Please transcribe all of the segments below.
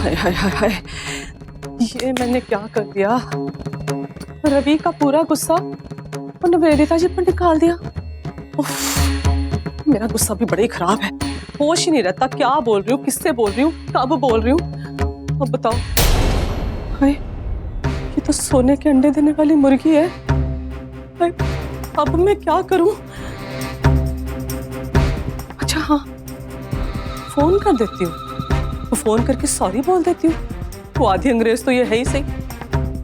हाय हाय हाय हाय, ये मैंने क्या कर दिया? रवि का पूरा गुस्सा निवेदिता जी पर निकाल दिया। उफ, मेरा गुस्सा भी बड़ा ही खराब है, होश ही नहीं रहता, क्या बोल रही हूँ, किससे बोल रही हूँ, कब बोल रही हूँ। अब बताओ। हाय, ये तो सोने के अंडे देने वाली मुर्गी है। हाय, अब मैं क्या करूं? अच्छा हाँ, फोन कर देती हूँ, तो फोन करके सॉरी बोल देती हूँ। वो आधी अंग्रेज तो ये है ही सही।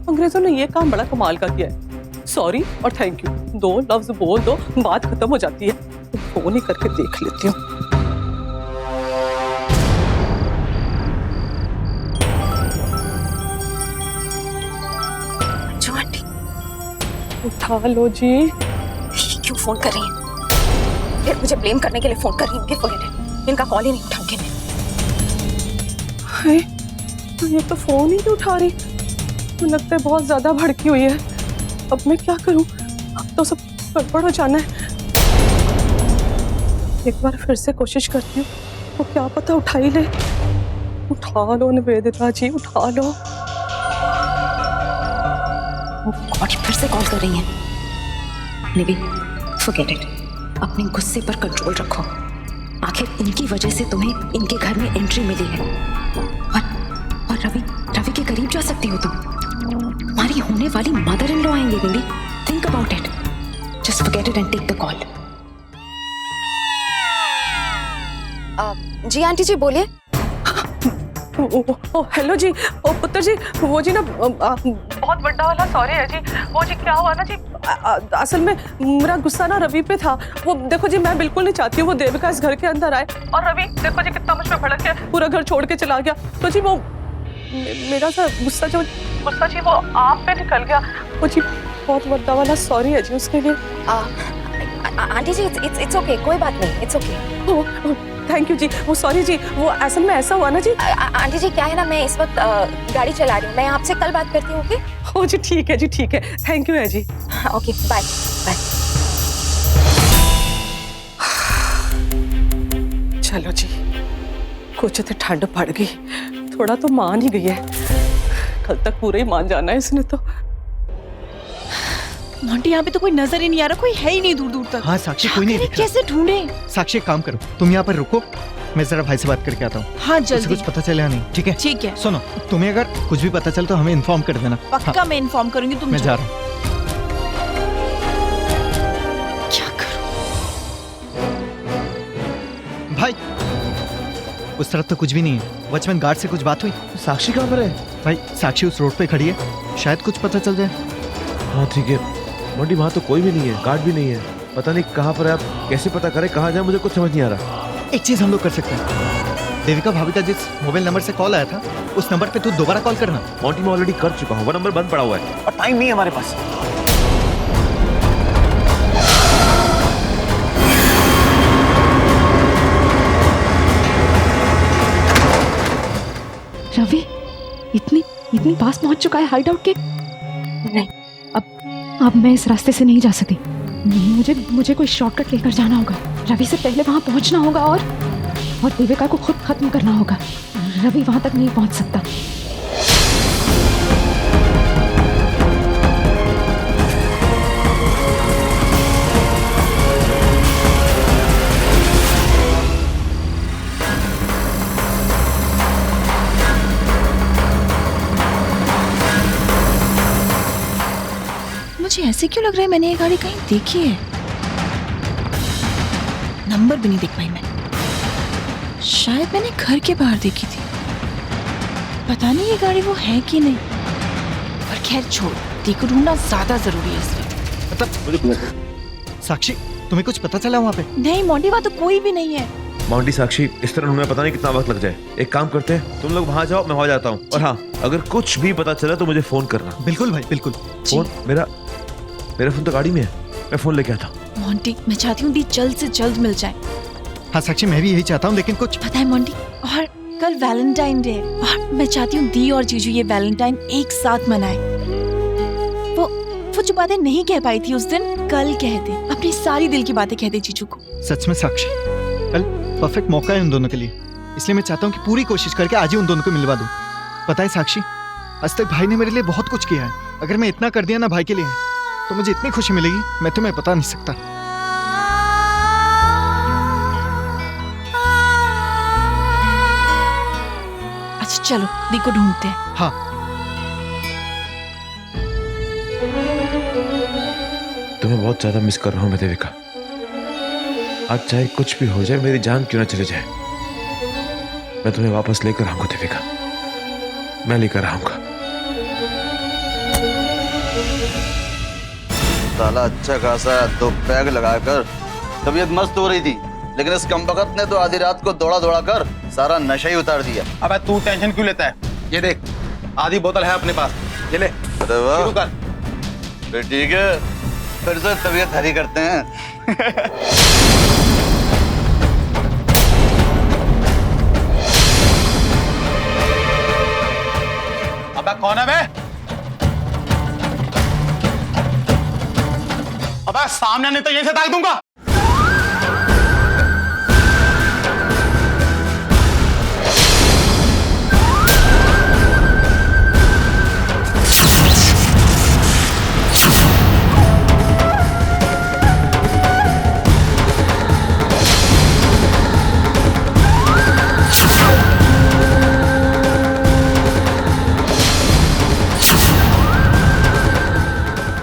अंग्रेजों ने ये काम बड़ा कमाल का किया है, सॉरी और थैंक यू, दो लफ्ज बोल दो, बात खत्म हो जाती है। तो फोन ही करके देख लेती हूँ। जो आंटी, उठा लो जी। क्यों फोन कर रही हैं? फिर मुझे ब्लेम करने के लिए फोन कर रही हैं? फॉरगेट इट, इनका कॉल ही नहीं उठाऊंगी मैं। हाय, तो ये तो फोन ही नहीं उठा रही, तो लगता है बहुत ज्यादा भड़की हुई है। अब मैं क्या करूं? अब तो सब गड़बड़ हो जाना है। एक बार फिर से कोशिश करती हूँ, तो क्या पता उठा ही ले। उठा लो निवेदिता जी, उठा लो। वो गॉड, फिर से कॉल कर रही हैं। निवी, फॉरगेट इट, अपने गुस्से पर कंट्रोल रखो। आखिर इनकी वजह से तुम्हें इनके घर में एंट्री मिली है, और रवि के करीब जा सकती हो तुम। तुम्हारी होने वाली मदर इन लॉ आएंगे Nivi, think about it, just forget it and take the call. जी आंटी जी बोलिए। हेलो जी, पुत्र जी, वो जी ना बहुत बड़ा वाला सॉरी है जी। वो जी क्या हुआ ना जी, असल में मेरा गुस्सा ना रवि पे था। वो देखो जी, मैं बिल्कुल नहीं चाहती हूँ वो देविका इस घर के अंदर आए, और रवि देखो जी कितना मुझ पे भड़क के पूरा घर छोड़ के चला गया। तो जी वो मेरा सा गुस्सा जी वो आप पे निकल गया। वो जी बहुत बड़ा वाला सॉरी है जी उसके लिए। आंटी जी इट्स ओके, कोई बात नहीं, इट्स ओके। थैंक यू जी। वो सॉरी जी, वो असल में ऐसा हुआ ना जी। आंटी जी क्या है ना, मैं इस वक्त गाड़ी चला रही हूँ, मैं आपसे कल बात करती हूँ। ओके? ओ जी ठीक है जी, ठीक है, थैंक यू है जी। Okay, bye bye. चलो जी, कुछ तो ठंड पड़ गई, थोड़ा तो मान ही गई है। कल तक पूरा ही मान जाना है इसने तो। मोंटी, यहाँ पे तो कोई नजर ही नहीं आ रहा, कोई है ही नहीं दूर दूर तक। हाँ साक्षी, कोई नहीं दिख रहा। कैसे ढूंढे? साक्षी एक काम करो, तुम यहाँ पर रुको, मैं जरा भाई से बात करके आता हूँ। हाँ उसे जल्दी। कुछ पता चला नहीं? ठीक है ठीक है, सुनो, तुम्हें अगर कुछ भी पता चले तो हमें इन्फॉर्म कर देना। पक्का हाँ, मैं इन्फॉर्म करूंगी। तुम मैं जाओ। जा रहा हूँ। क्या करूं? भाई उस तरफ तो कुछ भी नहीं है। वॉचमैन गार्ड से कुछ बात हुई? साक्षी कहाँ पर है? भाई साक्षी उस रोड पे खड़ी है, शायद कुछ पता चल जाए। हाँ ठीक है मोंटी, वहाँ तो कोई भी नहीं है, गार्ड भी नहीं है, पता नहीं कहाँ पर है। आप कैसे पता करें कहाँ जाए, मुझे कुछ समझ नहीं आ रहा। एक चीज हम लोग कर सकते हैं, देविका भाभी का जिस मोबाइल नंबर से कॉल आया था उस नंबर पे तू दोबारा कॉल करना। मोंटी मैं ऑलरेडी कर चुका हूँ, वो नंबर बंद पड़ा हुआ है और टाइम नहीं है हमारे पास। रवि इतनी पास पहुंच चुका है हाइडआउट के। नहीं, अब मैं इस रास्ते से नहीं जा सकती। मुझे कोई शॉर्टकट लेकर जाना होगा। रवि से पहले वहां पहुंचना होगा और देविका को खुद खत्म करना होगा। रवि वहां तक नहीं पहुंच सकता। मुझे ऐसे क्यों लग रहा है मैंने ये गाड़ी कहीं देखी है। नंबर भी नहीं देख पाई मैं, शायद मैंने घर के बाहर देखी थी। पता नहीं ये गाड़ी वो है कि नहीं, पर खैर छोड़, देखो ढूंढना ज्यादा जरूरी है इस वक्त। मतलब साक्षी, तुम्हें कुछ पता चला वहाँ पे? नहीं मोंटी, वहाँ तो कोई भी नहीं है। मोंटी साक्षी, इस तरह ढूंढने में पता नहीं कितना वक्त लग जाए। एक काम करते हैं, तुम लोग वहाँ जाओ, मैं वहाँ जाता हूँ। और हाँ, अगर कुछ भी पता चला तो मुझे फोन करना। बिल्कुल भाई, बिल्कुल। फोन मेरा फोन तो गाड़ी में है, मैं फोन लेके आता हूँ। मोंटी, मैं चाहती हूँ दी जल्द से जल्द मिल जाए। हाँ साक्षी, मैं भी यही चाहता हूँ, लेकिन कुछ पता है मोंटी, और कल वैलेंटाइन डे है और मैं चाहती हूँ दी और जीजू ये वैलेंटाइन एक साथ मनाए। वो जो बातें नहीं कह पाई थी उस दिन, कल कह दे, अपनी सारी दिल की बातें कह दे जीजू को। सच में साक्षी, कल परफेक्ट मौका है उन दोनों के लिए, इसलिए मैं चाहता हूँ कि पूरी कोशिश करके आज ही उन दोनों को मिलवा दूँ। पता है साक्षी, आज तक भाई ने मेरे लिए बहुत कुछ किया है। अगर मैं इतना कर दिया ना भाई के लिए, तो मुझे इतनी खुशी मिलेगी मैं तुम्हें बता नहीं सकता। अच्छा चलो दी को ढूंढते हैं। हाँ, तुम्हें बहुत ज्यादा मिस कर रहा हूँ मैं देविका। आज चाहे कुछ भी हो जाए, मेरी जान क्यों ना चली जाए, मैं तुम्हें वापस लेकर आऊंगा देविका, मैं लेकर आऊंगा। साला अच्छा खासा 2 पैग लगाकर तबीयत मस्त हो रही थी, लेकिन इस कमबख्त ने तो आधी रात को दौड़ा दौड़ा कर सारा नशा ही उतार दिया। अबे तू टेंशन क्यों लेता है? ये देख, आधी बोतल है अपने पास, ये ले। अरे वाह, शुरू कर। फिर ठीक है, फिर से तबीयत हरी करते हैं। अबे कौन है बे? अबे सामने नहीं तो यहीं से दाग दूंगा।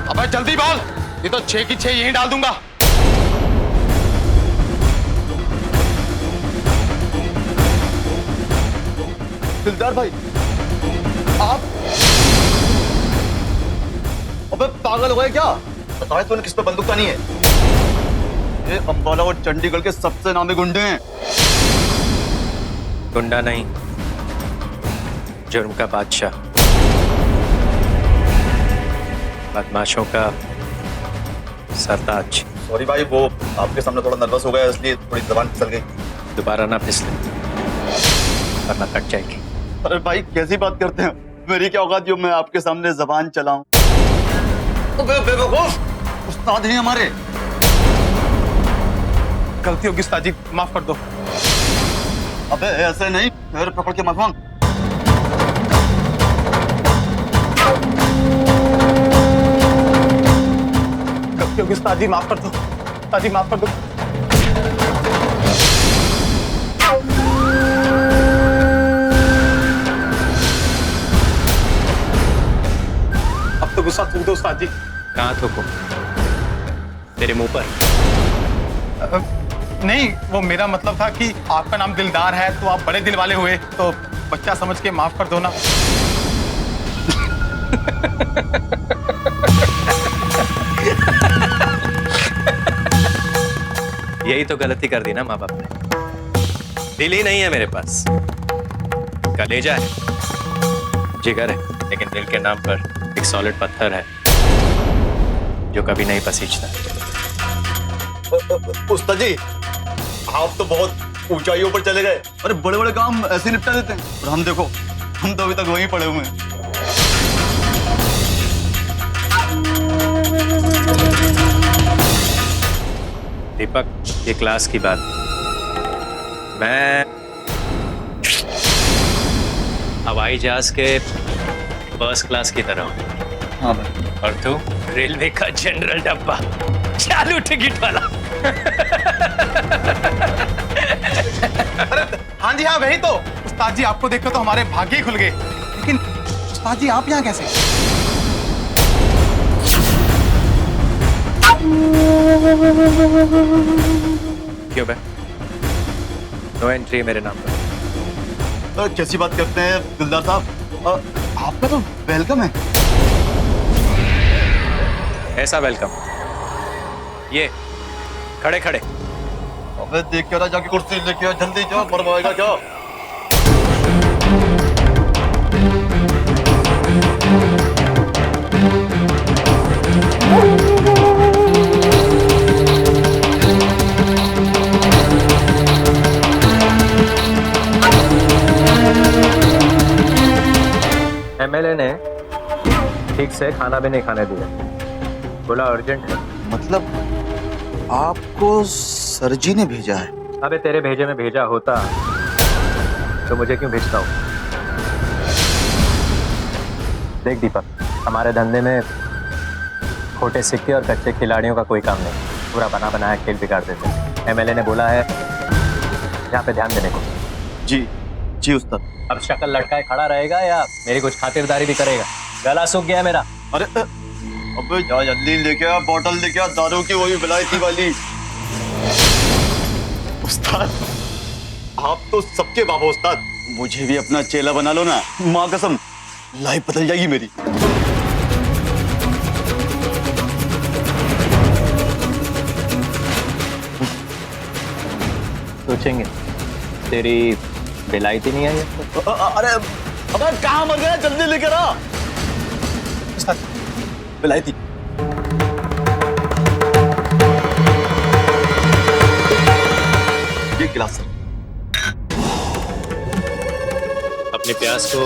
अबे जल्दी बोल, ये तो 6 की 6 यहीं डाल दूंगा। दिलदार भाई, आप अबे पागल हो गए क्या? बताया तूने किस पे बंदूक तानी है? ये अंबाला और चंडीगढ़ के सबसे नामी गुंडे हैं। गुंडा नहीं, जुर्म का बादशाह, बदमाशों का सरताज। सॉरी भाई, वो आपके सामने थोड़ा नर्वस हो गया, इसलिए थोड़ी जबान फिसल गई। दोबारा ना फिसले वरना कट जाएगी। अरे भाई कैसी बात करते हैं, मेरी क्या औकात जो मैं आपके सामने जबान चलाऊं? तो बेवकूफ, उस्ताद हैं हमारे। गलती होगी उस्ताद जी, माफ कर दो। अबे ऐसे नहीं, पैर पकड़ के मत मांग। गलती होगी उस्ताद जी, माफ कर दो। उस्ताद जी माफ कर दो। अब तो गुस्सा थूक दो उस्ताद जी। कहाँ थूको? तेरे मुंह पर? नहीं, वो मेरा मतलब था कि आपका नाम दिलदार है तो आप बड़े दिल वाले हुए, तो बच्चा समझ के माफ कर दो ना। यही तो गलती कर दी ना माँ बाप ने। दिल ही नहीं है मेरे पास, कलेजा है, जिगर है, लेकिन दिल के नाम पर एक सॉलिड पत्थर है जो कभी नहीं पसीजता। उस्ताद जी, आप तो बहुत ऊंचाइयों पर चले गए। अरे बड़े बड़े काम ऐसे निपटा देते हैं, और हम देखो, हम तो अभी तक वहीं पड़े हुए हैं। दीपक, ये क्लास की बात, मैं हवाई जहाज के फर्स्ट क्लास की तरह हूँ। हाँ भाई। और तू रेलवे का जनरल डब्बा, चालू टिकट वाला। अरे हाँ जी हाँ, वही तो। उस्ताद जी आपको देखकर तो हमारे भाग्य ही खुल गए। लेकिन उस्ताद जी आप यहाँ कैसे? क्यों बे? नो एंट्री मेरे नाम पर। कैसी बात करते हैं दिलदार साहब, आपका तो वेलकम है। ऐसा वेलकम? ये खड़े खड़े। अबे देख क्या रहा, जाके कुर्सी लेके आ, जल्दी जाओ, मरवाएगा क्या? एमएलए ने ठीक से खाना भी नहीं खाने दिया, बोला अर्जेंट है। मतलब आपको सर जी ने भेजा है? अबे तेरे भेजे में भेजा होता तो मुझे क्यों भेजता हूँ? देख दीपक, हमारे धंधे में खोटे सिक्के और कच्चे खिलाड़ियों का कोई काम नहीं। पूरा बना बनाया खेल बिगाड़ देते हैं। एमएलए ने बोला है यहाँ पे ध्यान देने को। जी जी उस्ताद। अब शक्ल लटकाए खड़ा रहेगा या मेरी कुछ खातिरदारी भी करेगा? गला सूख गया मेरा। अरे अबे जा जल्दी लेके आ, बोतल लेके आ, दारू की, वही विलायती वाली। उस्ताद आप तो सबके बाबा उस्ताद, मुझे भी अपना चेला बना लो ना, माँ कसम लाइफ बदल जाएगी मेरी। सोचेंगे तेरी विलायती नहीं आई है? अरे अबे कहाँ मर गया, जल्दी लेकर आ। उस्ताद विलायती। ये गिलास सर। अपने प्यास को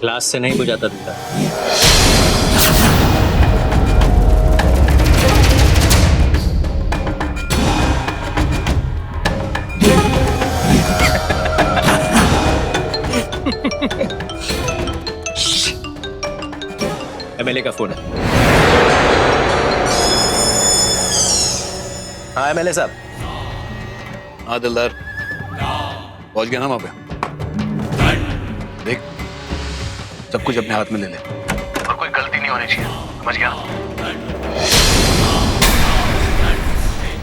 ग्लास से नहीं बुझाता दिखता। एमएलए का फोन है। हाँ एमएलए साहब। हाँ दिलदार, पहुंच गया ना वहां पे? देख सब कुछ अपने हाथ में ले ले और कोई गलती नहीं होनी चाहिए, समझ गया?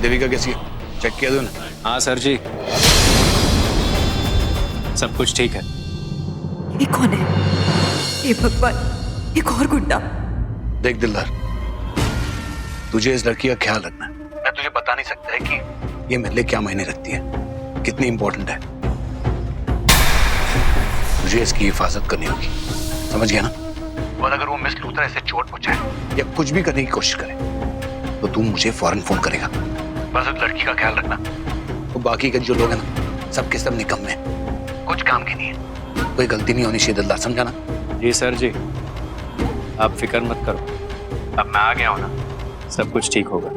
देविका कैसी है, चेक किया तूने? हाँ सर जी, सब कुछ ठीक है। ये कौन है? ये भगवान, एक और गुंडा। देख दिलदार, तुझे इस लड़की का ख्याल रखना है। मैं तुझे बता नहीं सकता है कि ये मेरे लिए क्या मायने रखती है, कितनी इंपॉर्टेंट है। तुझे इसकी हिफाजत करनी होगी, समझ गया ना? और अगर वो मिस लूथरा इसे चोट पहुंचाए या कुछ भी करने की कोशिश करे तो तू मुझे फौरन फोन करेगा। बस उस लड़की का ख्याल रखना। तो बाकी के जो लोग हैं ना, सबके सब निकम्मे, कुछ काम के नहीं है। कोई गलती नहीं होनी चाहिए दिलदार, समझा ना? जी सर जी, आप फिक्र मत करो, अब मैं आ गया हूं ना, सब कुछ ठीक होगा।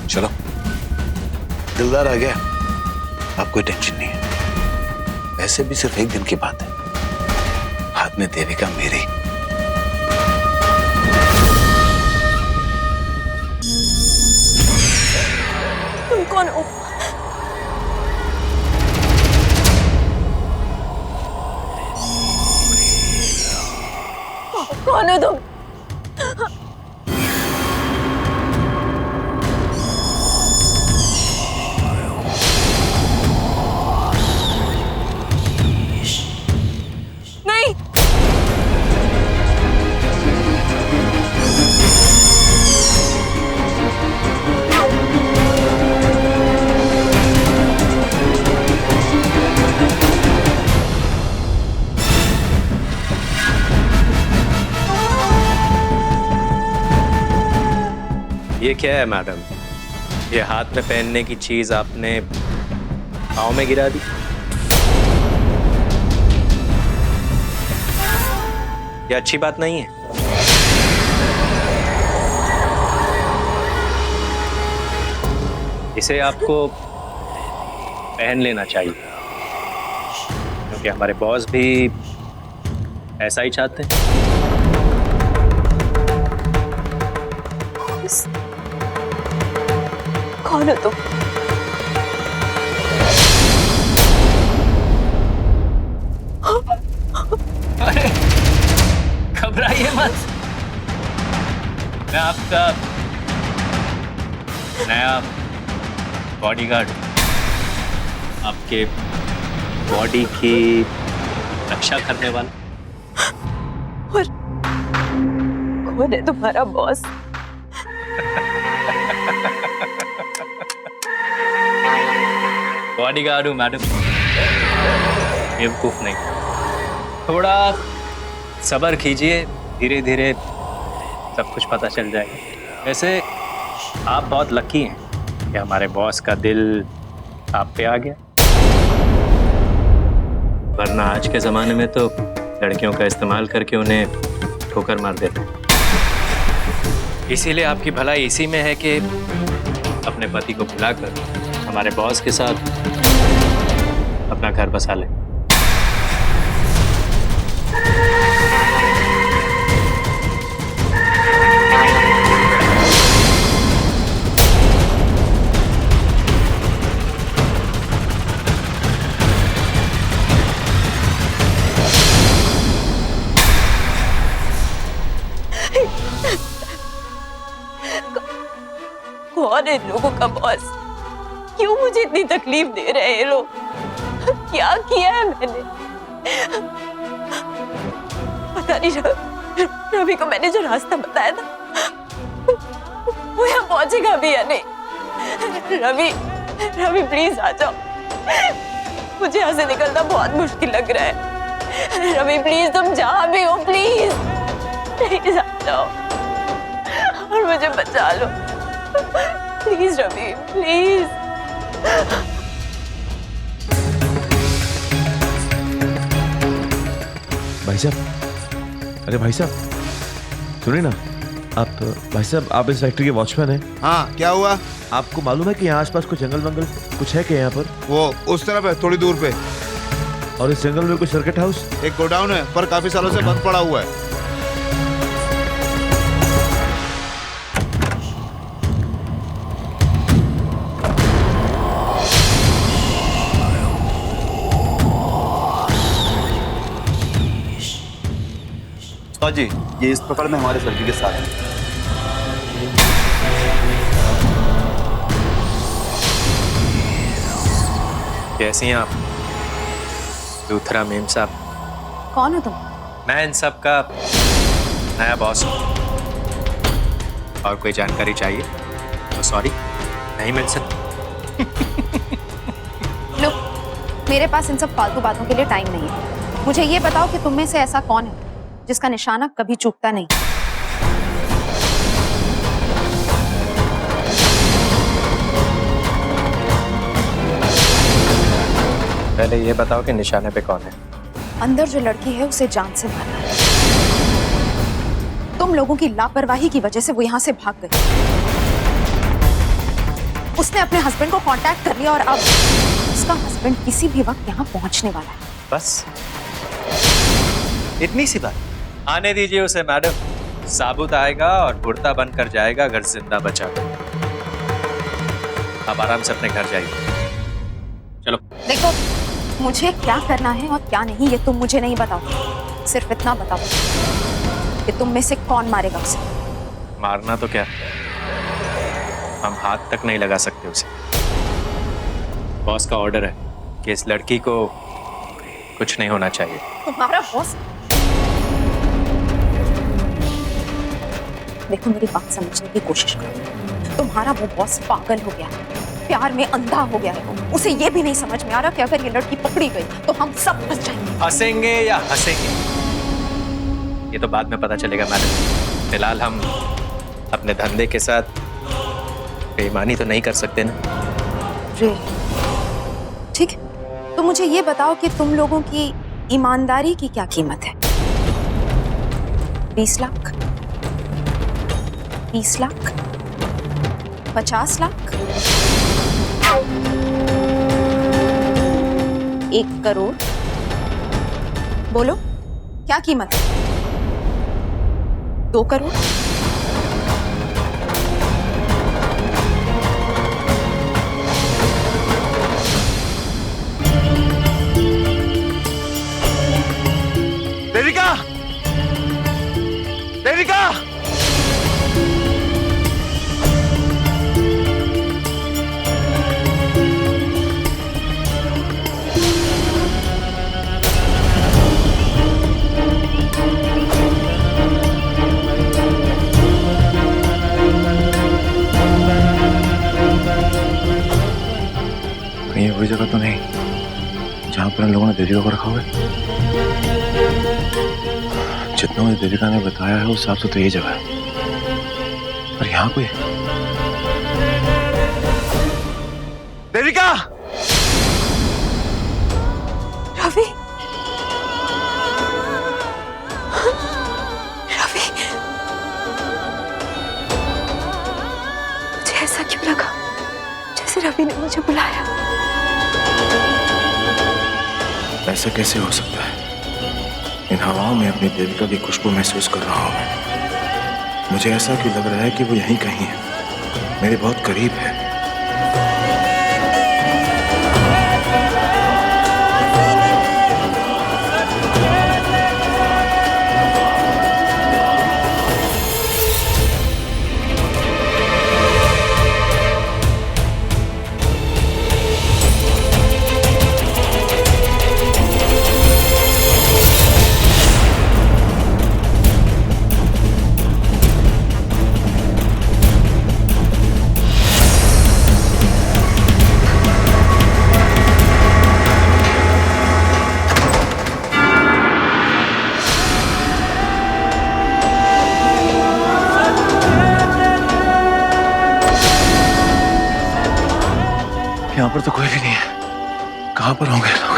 चलो दिलदार आ गया, आप कोई टेंशन नहीं है। वैसे भी सिर्फ एक दिन की बात है, हाथ में देविका मेरे। तुम कौन हो? कौन हो तुम? नहीं, ये क्या है मैडम? ये हाथ में पहनने की चीज आपने पाँव में गिरा दी? ये अच्छी बात नहीं है। इसे आपको पहन लेना चाहिए, क्योंकि हमारे बॉस भी ऐसा ही चाहते हैं। कौन हो तुम? अरे घबराइए मत, मैं आपका नया बॉडीगार्ड, आपके बॉडी की रक्षा करने वाला। और कौन है तुम्हारा बॉस? बॉडीगार्ड हूँ मैडम, बेवकूफ नहीं। थोड़ा सब्र कीजिए, धीरे धीरे सब कुछ पता चल जाएगा। वैसे आप बहुत लकी हैं कि हमारे बॉस का दिल आप पे आ गया, वरना आज के ज़माने में तो लड़कियों का इस्तेमाल करके उन्हें ठोकर मार देते हैं। इसीलिए आपकी भलाई इसी में है कि अपने पति को बुलाकर हमारे बॉस के साथ अपना घर बसा ले। कौन है इन लोगों का बॉस? क्यों मुझे इतनी तकलीफ दे रहे हैं ये लोग? क्या किया है मैंने? पता नहीं। रवि को मैंने जो रास्ता बताया था वो यहाँ पहुंचेगा भी या नहीं? रवि प्लीज आ जाओ। मुझे यहाँ से निकलना बहुत मुश्किल लग रहा है। रवि प्लीज, तुम जहाँ भी हो प्लीज आ जाओ और मुझे बचा लो। Please Ravi, please. भाई साहब, अरे भाई साहब सुनिए ना, आप भाई साहब आप इस फैक्ट्री के वॉचमैन हैं? हाँ, क्या हुआ? आपको मालूम है कि यहाँ आसपास कुछ जंगल वंगल कुछ है क्या यहाँ पर? वो उस तरफ है, थोड़ी दूर पे। और इस जंगल में कोई सर्किट हाउस? एक गोडाउन है पर काफी सालों से बंद पड़ा हुआ है। जी, ये इस पकड़ में हमारे सर्किल के साथ है। कैसी हैं आप? लूथरा मेम साहब। कौन हो तुम? मैं इन सब का नया बॉस हूँ। और कोई जानकारी चाहिए तो सॉरी, नहीं मिल सकती। लो, मेरे पास इन सब फालतू बातों के लिए टाइम नहीं है। मुझे ये बताओ कि तुम में से ऐसा कौन है जिसका निशाना कभी चूकता नहीं? पहले ये बताओ कि निशाने पे कौन है? अंदर जो लड़की है उसे जान से मारना है। तुम लोगों की लापरवाही की वजह से वो यहाँ से भाग गई। उसने अपने हस्बैंड को कांटेक्ट कर लिया और अब उसका हस्बैंड किसी भी वक्त यहाँ पहुंचने वाला है। बस इतनी सी बात? आने दीजिए उसे मैडम, साबुत आएगा और बुढ़ता बनकर जाएगा अगर जिंदा बचा। आप आराम से अपने घर जाइए। चलो। देखो, मुझे क्या करना है और क्या नहीं ये तुम मुझे नहीं बताओ। सिर्फ इतना बताओ कि तुम में से कौन मारेगा उसे। मारना तो क्या, हम हाथ तक नहीं लगा सकते उसे। बॉस का ऑर्डर है कि इस लड़की को कुछ नहीं होना चाहिए। तुम्हारा बॉस? देखो, मेरी बात समझने की कोशिश करो। तुम्हारा वो बॉस पागल हो गया, प्यार में अंधा हो गया है। उसे ये भी नहीं समझ में आ रहा कि अगर ये लड़की पकड़ी गई तो हम सब फंस जाएंगे। हंसेंगे या हंसेंगे ये तो बाद में पता चलेगा मैडम। फिलहाल हम अपने धंधे के साथ बेईमानी तो नहीं कर सकते ना। ठीक है, तो मुझे ये बताओ कि तुम लोगों की ईमानदारी की क्या कीमत है? 20 लाख? 20 लाख? 50 लाख? 1 करोड़? बोलो, क्या कीमत है? 2 करोड़? देविका! देविका! कहीं वही जगह तो नहीं जहां पर इन लोगों ने देविका को रखा हुआ है? जितना मुझे देविका ने बताया है उस हिसाब से तो ये जगह है, पर यहाँ कोई देविका! रवि, रवि, मुझे ऐसा क्यों लगा जैसे रवि ने मुझे बुलाया? ऐसा कैसे हो सकता है? इन हवाओं में अपनी देविका की खुशबू महसूस कर रहा हूं मैं। मुझे ऐसा क्यों लग रहा है कि वो यहीं कहीं है, मेरे बहुत करीब है। यहाँ पर तो कोई भी नहीं है। कहाँ पर होंगे लोग?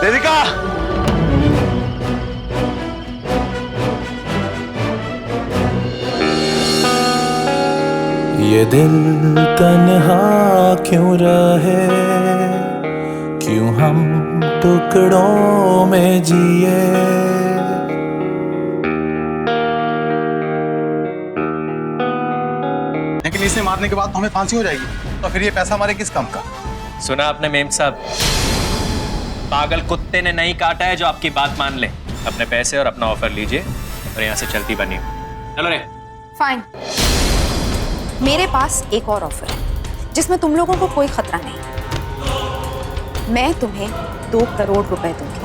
देविका! ये दिल तन्हा क्यों रहे, क्यों हम टुकड़ों में जिए। लेकिन इसे मारने के बाद तो हमें फांसी हो जाएगी, तो फिर ये पैसा हमारे किस काम का? सुना आपने मेम साहब, पागल कुत्ते ने नहीं काटा है जो आपकी बात मान ले। अपने पैसे और अपना ऑफर लीजिए और यहाँ से चलती बनी। चलो रे। फाइन, मेरे पास एक और ऑफर है जिसमें तुम लोगों को कोई खतरा नहीं। मैं तुम्हें 2 करोड़ रुपए दूंगी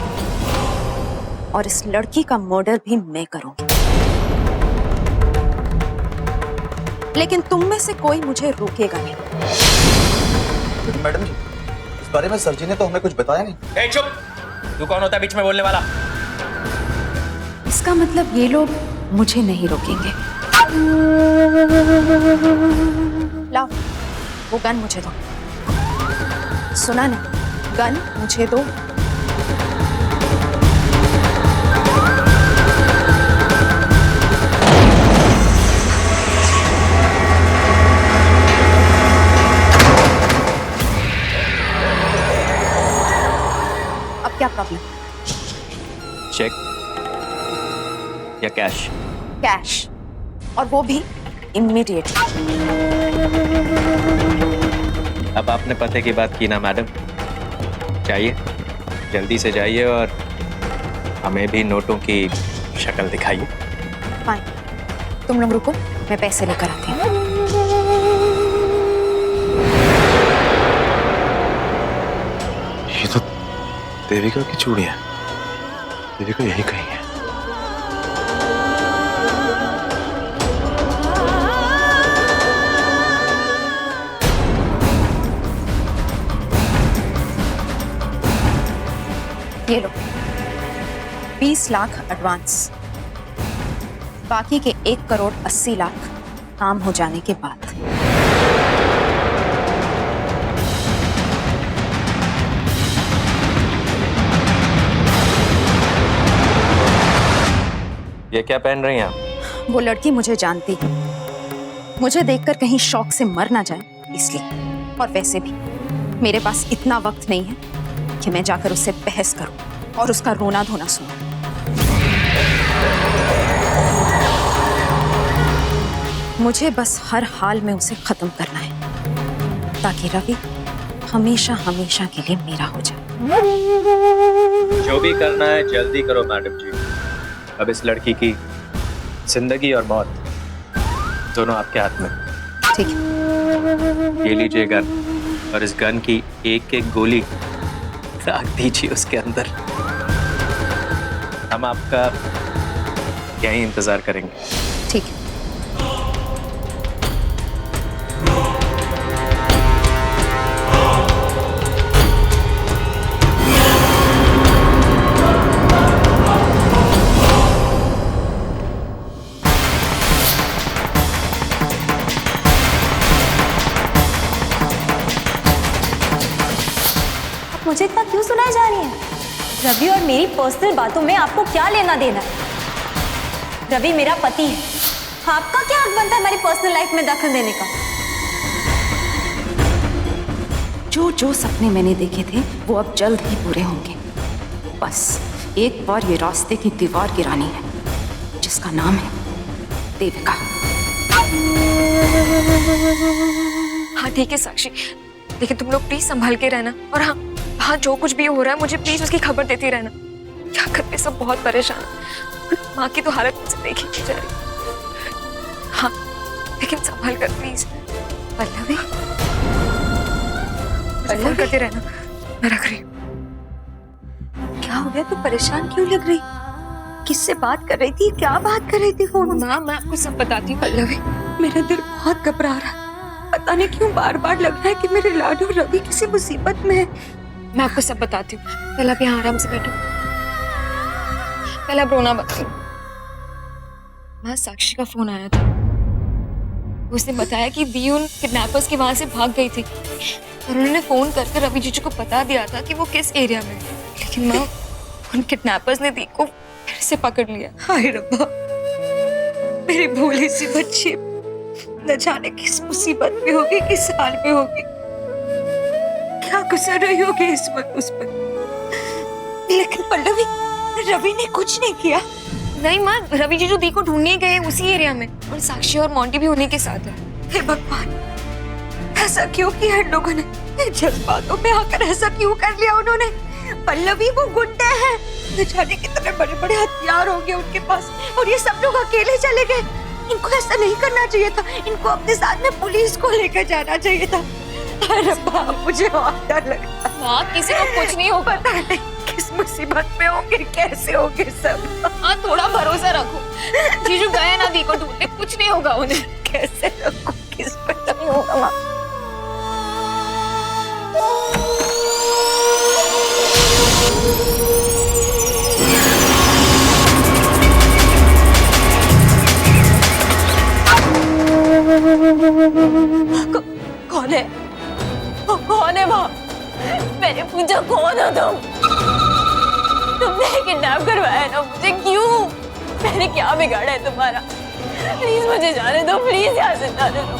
और इस लड़की का मर्डर भी मैं करूंगी, लेकिन तुम में से कोई मुझे रोकेगा नहीं। मैडम जी, इस बारे में सर जी ने तो हमें कुछ बताया नहीं। चुप! तू कौन होता है बीच में बोलने वाला? इसका मतलब ये लोग मुझे नहीं रोकेंगे। लाओ वो गन मुझे दो। सुना ना, गन मुझे दो। अब क्या प्रॉब्लम? चेक या कैश? कैश, और वो भी इमीडिएट। अब आपने पते की बात की ना मैडम, चाहिए जल्दी से जाइए और हमें भी नोटों की शक्ल दिखाइए। फाइन, तुम लोग रुको, मैं पैसे लेकर आती हूँ। ये तो देविका की चूड़ियां। देविका यहीं कहीं है। ये लो 20 लाख एडवांस, बाकी के 1 करोड़ 80 लाख काम हो जाने के बाद। ये क्या पहन रही हैं आप? वो लड़की मुझे जानती है, मुझे देखकर कहीं शौक से मर ना जाए इसलिए। और वैसे भी मेरे पास इतना वक्त नहीं है कि मैं जाकर उससे बहस करूं और उसका रोना धोना सुनूं। मुझे बस हर हाल में उसे खत्म करना है ताकि रवि हमेशा हमेशा के लिए मेरा हो जाए। जो भी करना है जल्दी करो मैडम जी। अब इस लड़की की जिंदगी और मौत दोनों आपके हाथ में। ठीक है, ये लीजिए गन, और इस गन की एक एक गोली दाग दीजिए उसके अंदर। हम आपका यहीं इंतजार करेंगे। ठीक है। मुझे इतना क्यों सुनाई जा रही है? रवि और मेरी पर्सनल बातों में आपको क्या लेना देना है? रवि मेरा पति है, आपका क्या हक बनता है हमारी पर्सनल लाइफ में दखल देने का? जो जो सपने मैंने देखे थे वो अब जल्द ही पूरे होंगे। बस एक बार ये रास्ते की दीवार गिरानी है जिसका नाम है देविका। हाँ ठीक है साक्षी, लेकिन तुम लोग प्लीज संभाल के रहना, और हाँ वहाँ जो कुछ भी हो रहा है मुझे प्लीज उसकी खबर देती रहना। क्या करते सब बहुत परेशान है, माँ की तो हालत मुझसे देखी नहीं जा रही। हाँ लेकिन संभाल कर प्लीज। पल्लवी संभाल करते रहना, मैं रख रही हूँ। क्या हो गया? तू परेशान क्यों लग रही? किससे बात कर रही थी? क्या बात कर रही थी फोन? माँ मैं आपको सब बताती हूँ। पल्लवी मेरा दिल बहुत घबरा रहा है, पता नहीं क्यों बार बार लग रहा है कि मेरे लाडू रवि किसी मुसीबत में है। मैं आपको सब बताती हूँ, पहले आप यहाँ आराम से बैठो, पहले आप रोना मत। माँ साक्षी का फोन आया था, उसने बताया कि दी उन किडनैपर्स के वहां से भाग गई थी और उन्होंने फोन करके रवि जीजू को बता दिया था कि वो किस एरिया में है। लेकिन माँ उन किडनैपर्स ने दी को फिर से पकड़ लिया। हाय रब्बा, मेरी भोली सी बच्ची न जाने किस मुसीबत में होगी, किस हाल में होगी, क्या गुजर रही होगी इस वक्त उस पर। लेकिन पल्लवी, रवि ने कुछ नहीं किया। नहीं माँ, रवि जीजू दी को ढूंढने गए उसी एरिया में, और साक्षी और मोंटी भी उन्हीं के साथ है। हे भगवान, ऐसा क्यों किया इन लोगों ने? जज्बातों में आकर ऐसा क्यों कर लिया उन्होंने? पल्लवी वो गुंडे हैं, न जाने कितने बड़े बड़े हथियार होंगे उनके पास, और ये सब लोग अकेले चले गए। इनको ऐसा नहीं करना चाहिए था, इनको अपने साथ में पुलिस को लेकर जाना चाहिए था। अरे बाप, मुझे और डर लग रहा है। माँ किसी को कुछ नहीं होगा, पता नहीं किस मुसीबत में होंगे, कैसे होंगे सब। हाँ थोड़ा भरोसा रखो, जीजू गए ना दी को ढूंढने, कुछ नहीं होगा उन्हें। कैसे रखो, किस पर नहीं होगा माँ। कौन है? कौन है माँ? मैंने पूछा कौन हो तुम? तुमने किडनैप करवाया ना मुझे, क्यों? मैंने क्या बिगाड़ा है तुम्हारा? प्लीज मुझे जाने दो, प्लीज यहाँ से जाने दो।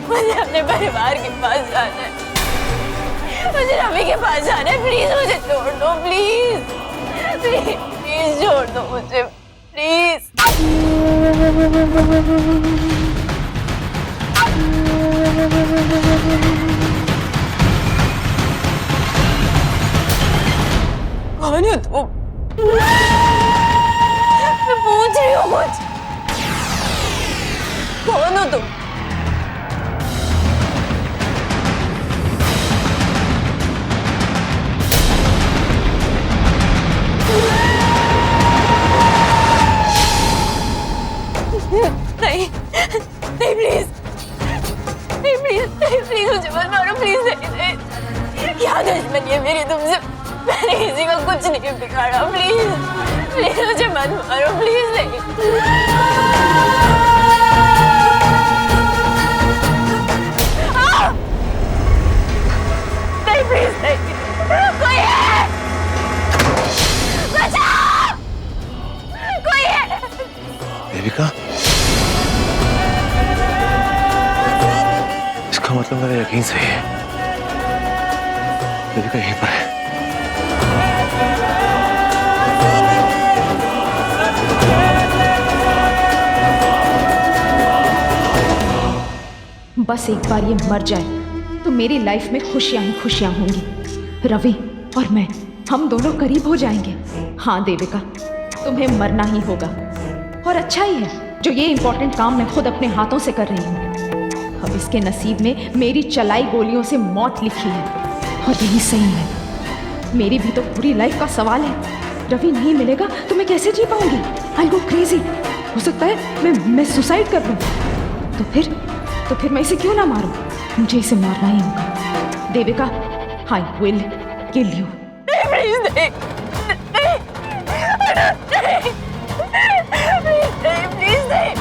मुझे अपने परिवार के पास जाना है, मुझे रवि के पास जाना है। प्लीज मुझे छोड़ दो, प्लीज प्लीज प्लीज छोड़ दो मुझे, प्लीज। कौन हो तुम? मैं पूछ रही हूँ कुछ, कौन हो तुम? नहीं नहीं, प्लीज नहीं, प्लीज नहीं, प्लीज मुझे मत मारो, प्लीज नहीं। क्या दुश्मनी है मेरी तुमसे? मैंने किसी का कुछ नहीं बिगाड़ा, प्लीज प्लीज मुझे मत मारो, प्लीज नहीं। नहीं प्लीज नहीं, कोई है, बचाओ, कोई है। देविका, इसका मतलब मेरा यकीन सही है, देविका यहीं पर है। बस एक बार ये मर जाए तो मेरी लाइफ में खुशियां ही खुशियां होंगी। रवि और मैं, हम दोनों करीब हो जाएंगे। हाँ देविका, तुम्हें मरना ही होगा, और अच्छा ही है जो ये इंपॉर्टेंट काम मैं खुद अपने हाथों से कर रही हूँ। अब इसके नसीब में मेरी चलाई गोलियों से मौत लिखी है, और यही सही है। मेरी भी तो पूरी लाइफ का सवाल है। रवि नहीं मिलेगा तो मैं कैसे जी पाऊंगी? आई गो क्रेजी। हो सकता है मैं सुसाइड कर लूं। तो फिर मैं इसे क्यों ना मारूं? मुझे इसे मारना ही होगा। Devika, I will kill you. Please नहीं, प्लीज नहीं।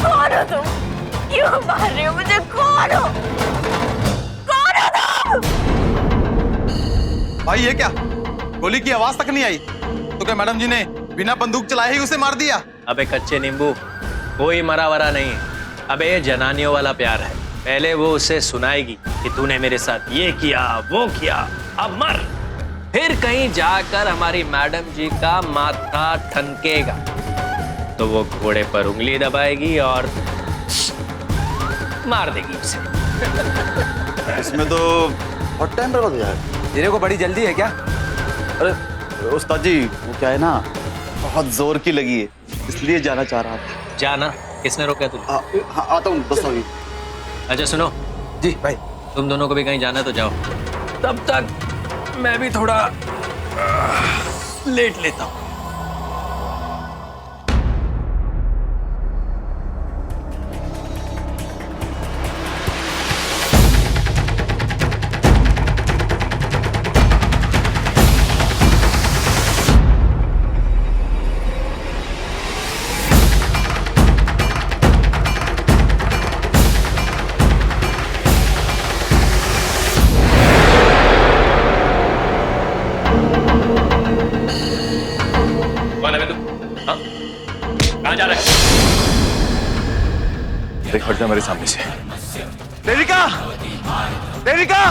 कौन हो तुम? क्यों क्यों मार रहे हो मुझे? कौन हो? कौन हो तुम? भाई ये क्या, गोली की आवाज तक नहीं आई तो क्या मैडम जी ने बिना बंदूक चलाए ही उसे मार दिया? अबे कच्चे नींबू, कोई मरा वरा नहीं है। अबे ये जनानियों वाला प्यार है। पहले वो उसे सुनाएगी कि तूने मेरे साथ ये किया वो किया, अब मर। फिर कहीं जाकर हमारी मैडम जी का माथा ठनकेगा तो वो घोड़े पर उंगली दबाएगी और मार देगी उसे। इसमें तो बहुत टाइम बर्बाद हो जाएगा। तेरे को बड़ी जल्दी है क्या? अरे उस्ताद जी, वो क्या है ना, बहुत जोर की लगी है इसलिए जाना चाह रहा था। जाना? किसने रोका तुझे? हाँ आता हूँ, बस अभी। अच्छा सुनो जी भाई, तुम दोनों को भी कहीं जाना है तो जाओ, तब तक मैं भी थोड़ा लेट लेता हूँ। कहाँ जा रहे हैं? देख हट जा मेरे सामने से। देविका! देविका!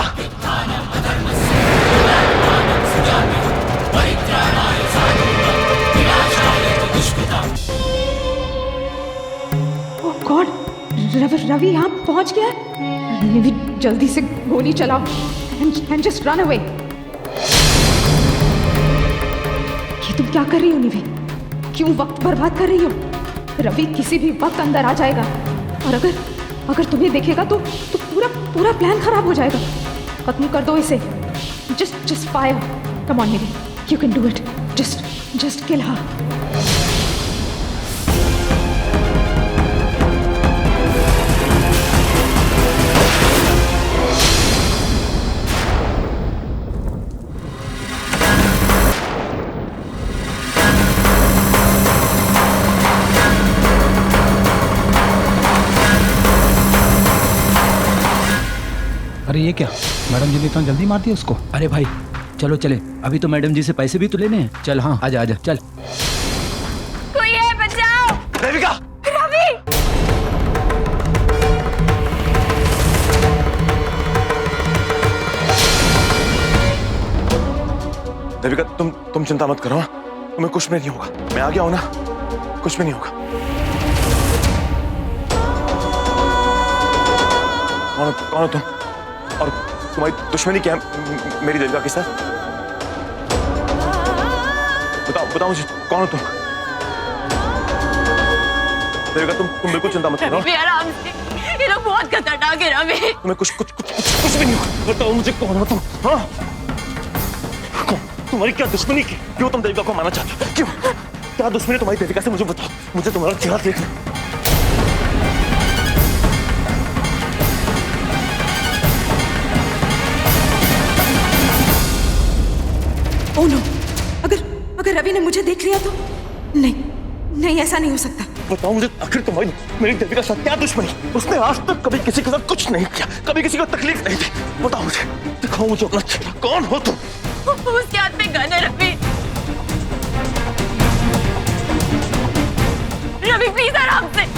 ओह गॉड, रवि यहाँ पहुंच गया है। निधि जल्दी से गोली चलाओ एंड जस्ट रन अवे। ये तुम क्या कर रही हो निधि? क्यों वक्त बर्बाद कर रही हो? रवि किसी भी वक्त अंदर आ जाएगा और अगर तुम्हें देखेगा तो पूरा प्लान खराब हो जाएगा। खत्म कर दो इसे। Just fire. Come on Nidhi, you can do it. Just kill her. अरे ये क्या, मैडम जी ने इतना जल्दी मार दिया उसको? अरे भाई चलो चले, अभी तो मैडम जी से पैसे भी तो लेने हैं। चल हाँ आजा आजा चल। कोई है, बचाओ! देविका! रवि! देविका तुम चिंता मत करो, तुम्हें कुछ भी नहीं होगा। मैं आ गया हूं ना, कुछ भी नहीं होगा। कौन हो तुम? और तुम्हारी दुश्मनी क्या है मेरी देविका के साथ? बताओ मुझे, कौन हो तुम? देविका तुम बिल्कुल चिंता मत करो। रवि आराम से, ये लोग बहुत खतरनाक है रवि। तुम्हें कुछ भी नहीं होगा। बताओ मुझे कौन हो तुम? हाँ? तुम्हारी क्या दुश्मनी की? क्यों तुम देविका को मारना चाहते हो? क्यों? क्या दुश्मनी तुम्हारी देविका से? मुझे बताओ, मुझे तुम्हारा चेहरा देखना। ओह नो, अगर रवि ने मुझे देख लिया तो? नहीं ऐसा नहीं हो सकता। बताओ मुझे, आखिर तुम्हारी मेरी देविका के साथ क्या दुश्मनी? उसने आज तक कभी किसी के साथ कुछ नहीं किया, कभी किसी को तकलीफ नहीं दी। बताओ मुझे, दिखाओ मुझे अपना चेहरा। कौन हो तुम? उसके हाथ में गन है रवि। रवि प्लीज आराम से।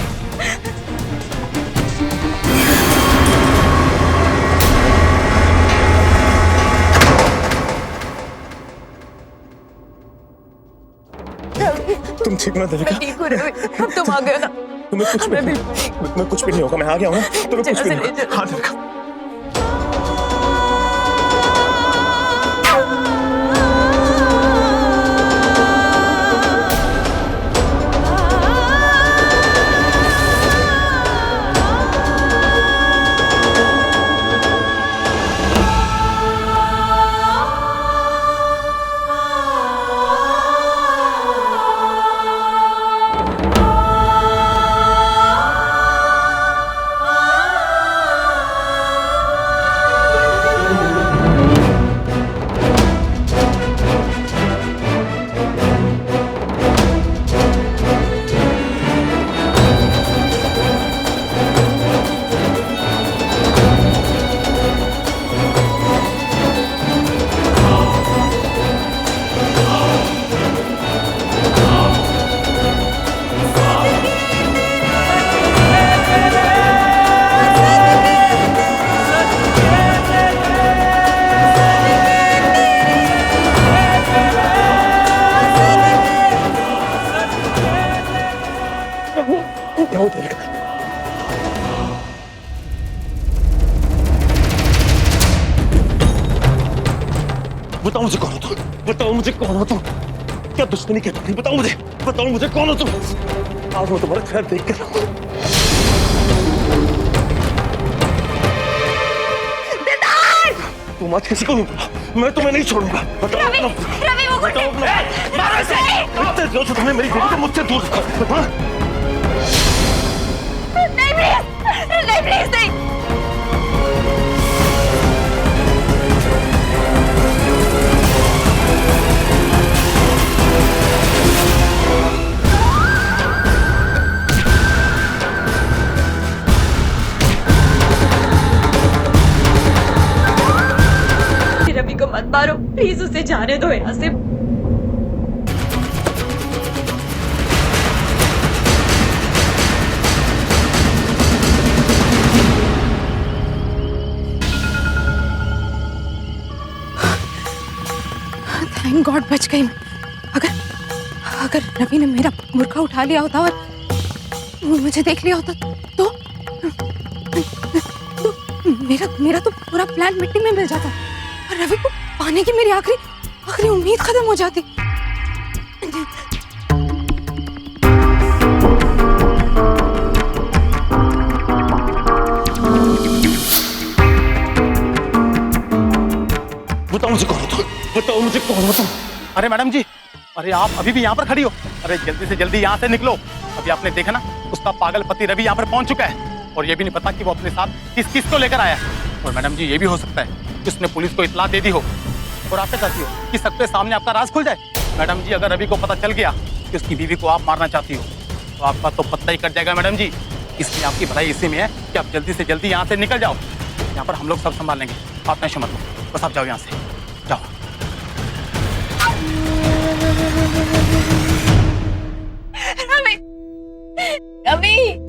तुम ठीक ना देविका? ठीक हो रवि, अब तुम आ गए ना। तुम्हें कुछ भी नहीं होगा। मैं आ गया हूँ ना, तुम्हें कुछ भी नहीं होगा। हाँ देविका। बताओ मुझे कौन हो तुम, बताओ मुझे कौन हो तुम, क्या दुश्मनी क्या तुम्हारी, बताओ मुझे कौन हो तुम। आज मैं तुम्हारा खैर देख कर रहूंगा। तुम आज किसी को नहीं बोला, मैं तुम्हें नहीं छोड़ूंगा। बताओ रवि, रवि वो बताओ इतने दिनों से तुमने मेरी बेटी को मुझसे दूर रखा। नहीं प्लीज नहीं। रवि को मत मारो प्लीज, उसे जाने दो यहाँ से। थैंक गॉड बच गई मैं। अगर रवि ने मेरा मुर्गा उठा लिया होता और मुझे देख लिया होता तो मेरा तो पूरा प्लान मिट्टी में मिल जाता और रवि को पाने की मेरी आखिरी उम्मीद खत्म हो जाती। बताओ मुझे कौन हो तुम, बताओ मुझे कौन हो तुम। अरे मैडम जी, अरे आप अभी भी यहाँ पर खड़ी हो? अरे जल्दी से जल्दी यहाँ से निकलो। अभी आपने देखा ना, उसका पागल पति रवि यहाँ पर पहुंच चुका है और ये भी नहीं पता कि वो अपने साथ किस को लेकर आया है। और मैडम जी ये भी हो सकता है कि उसने पुलिस को इत्तला दे दी हो और आप क्या चाहती हो कि सबके सामने आपका राज खुल जाए। मैडम जी अगर रवि को पता चल गया कि उसकी बीवी को आप मारना चाहती हो तो आपका तो पत्ता ही कट जाएगा मैडम जी। इसलिए आपकी भलाई इसी में है कि आप जल्दी से जल्दी यहाँ से निकल जाओ। यहाँ पर हम लोग सब संभाल लेंगे, आप टेंशन मत लो, बस आप जाओ यहाँ से, जाओ। रवि